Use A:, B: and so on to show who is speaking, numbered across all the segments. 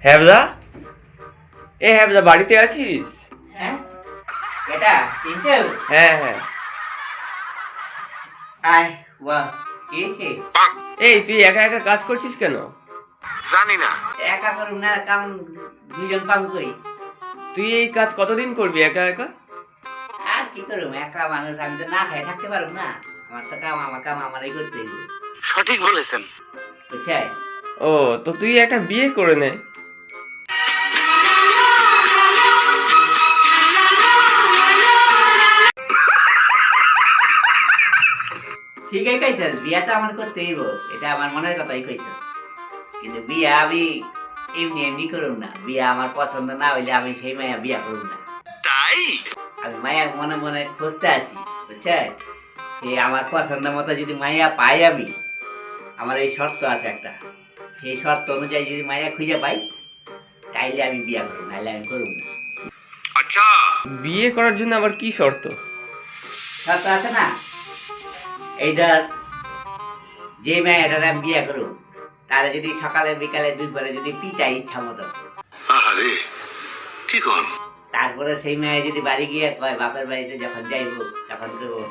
A: হ্যাবলা, এ হ্যাবলা, বাড়িতে আছিস?
B: হ্যাঁ এটা কিন্তু
A: হ্যাঁ হ্যাঁ।
B: আয় বাহ কি হয়েছে?
A: এই তুই একা একা কাজ করছিস কেন?
C: জানি না।
B: একা করুম না কাম, দুইজন কাম করি।
A: তুই এই কাজ কতদিন করবি একা একা?
B: আর কি করুম, একা মানুষ, আমি তো না খাই থাকতে পারব না। আমার তো কাম, আমার কাম আমারই করতে হইব,
C: সঠিক বলেছেন।
B: বুঝছাই?
A: ও, তো তুই একটা বিয়ে করে নে।
B: ঠিকই কইছেন, বিয়া তো আমার করতে হইব, এটা আমার মনের কথাই কইছেন। কিন্তু বিয়া আমি এমনি এমনি করুম না, বিয়া আমার পছন্দ না হইলে আমি সেই মায়া বিয়া করুম না।
C: তাই
B: আমি মায়া মনে মনে খুঁজতে আছি, বুঝছেন? সে আমার পছন্দ মতো যদি মায়া পাই, আমি আমার এই শর্ত আছে একটা, সেই শর্ত অনুযায়ী যদি মায়া খুঁজে পাই তাইলে আমি বিয়া করুম, নাইলে আমি করুম না।
C: আচ্ছা।
A: বিয়ে করার জন্য আবার কি শর্ত?
B: শর্ত আছে না, এইটার যে মেয়েটার আমি বিয়া করুম তারা যদি সকালে বিকালে দুপুরে যদি পিটাই ইচ্ছা মতো,
C: আরে কি কোন?
B: তারপরে সেই মেয়ে যদি বাড়ি গিয়ে কয় বাপের বাড়িতে যখন যাইব তখন করবো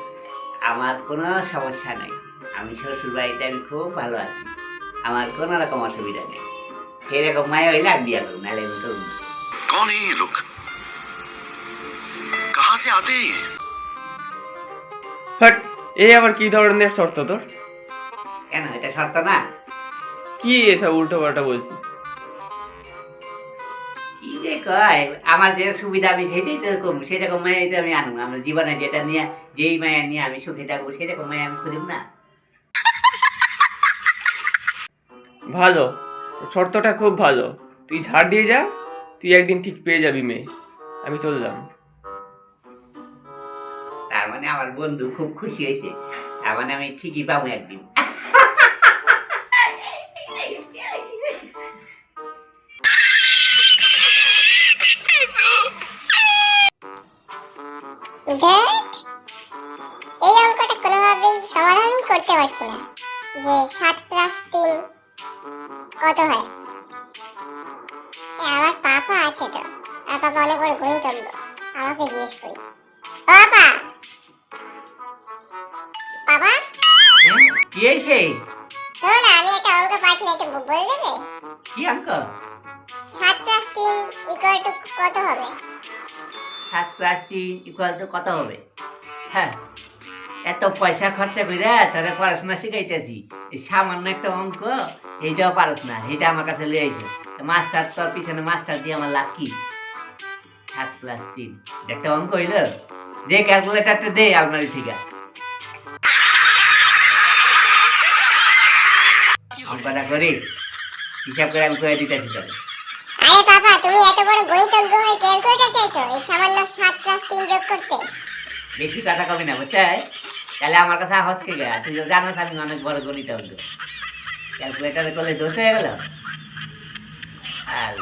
B: আমার কোনো সমস্যা নাই, আমি শ্বশুর বাড়িতে আমি খুব ভালো আছি, আমার কোনো রকম অসুবিধা নেই, সেই রকম মায়া হইলে আমি বিয়া করুম, নাহলে আমি করুম না।
C: कौन है ये लोग? कहां से आते हैं ये?
A: হাট, এই আবার কি ধরনের শর্ত তোর?
B: কেন, এটা শর্ত না?
A: কি এসব উল্টো পাল্টা বলছিস?
B: কি যে কয়, আমার যে সুবিধা আমি সেটাই তো করবো, সেরকম মায়াই তো আমি আনবো, আমার জীবনে যেটা নিয়ে, যেই মায়া নিয়ে আমি সুখে থাকবো সেরকম মায়া আমি খুঁজব না।
A: ভালো, শর্তটা খুব ভালো। তুই ঝাড় দিয়ে যা, তুই একদিন ঠিক পেয়ে যাবি মেয়ে। আমি চললাম।
B: তার মানে আমার বন্ধু খুব খুশি হয়েছে, তার মানে আমি ঠিকই পাবো একদিন।
D: ধ্যাৎ, এই অঙ্কটা কোনোভাবেই সমাধানই করতে পারছি না যে 7+3 কত হয়। আমার পাপা আছে তো, আর পাপা অনেক বড় গণিতজ্ঞ, আমাকে জিজ্ঞেস করি। ও পাপা, পাপা
B: কি হয়েছে?
D: শোনো না, আমি একটা অঙ্ক পারছি না, একটু বলে দেবে?
B: কি অঙ্ক?
D: 7+3 ইকুয়াল টু কত হবে?
B: 7+3 = কত হবে? হ্যাঁ, এত পয়সা খরচা করে তোরা পড়াশোনা শিখাইতেছি, এই সামান্য একটা অঙ্ক এইটাও পারস না, এইটা আমার কাছে লিয়ে আইস। মাস্টার, তোর পিছনে মাস্টার দিয়ে আমার লাভ কি? 7+3 একটা অঙ্ক হইল? দে ক্যালকুলেটারটা দে আলমারি থেকে, অঙ্কটা করি হিসাব করে আমি করে দিতেছি তোর।
D: আরে পাপা, তুমি এত বড় গণিতজ্ঞ হয়ে ক্যালকুলেটর চাইছো এই সামান্য 7+3 যোগ করতে?
B: বেশি কথা কবি না, বুঝছাই? তাহলে আমার কাছে হসকে গেয়া, তুই তো জানোস আমি অনেক বড় গণিতজ্ঞ, ক্যালকুলেটারে করলে দোষ হয়ে গেল। আর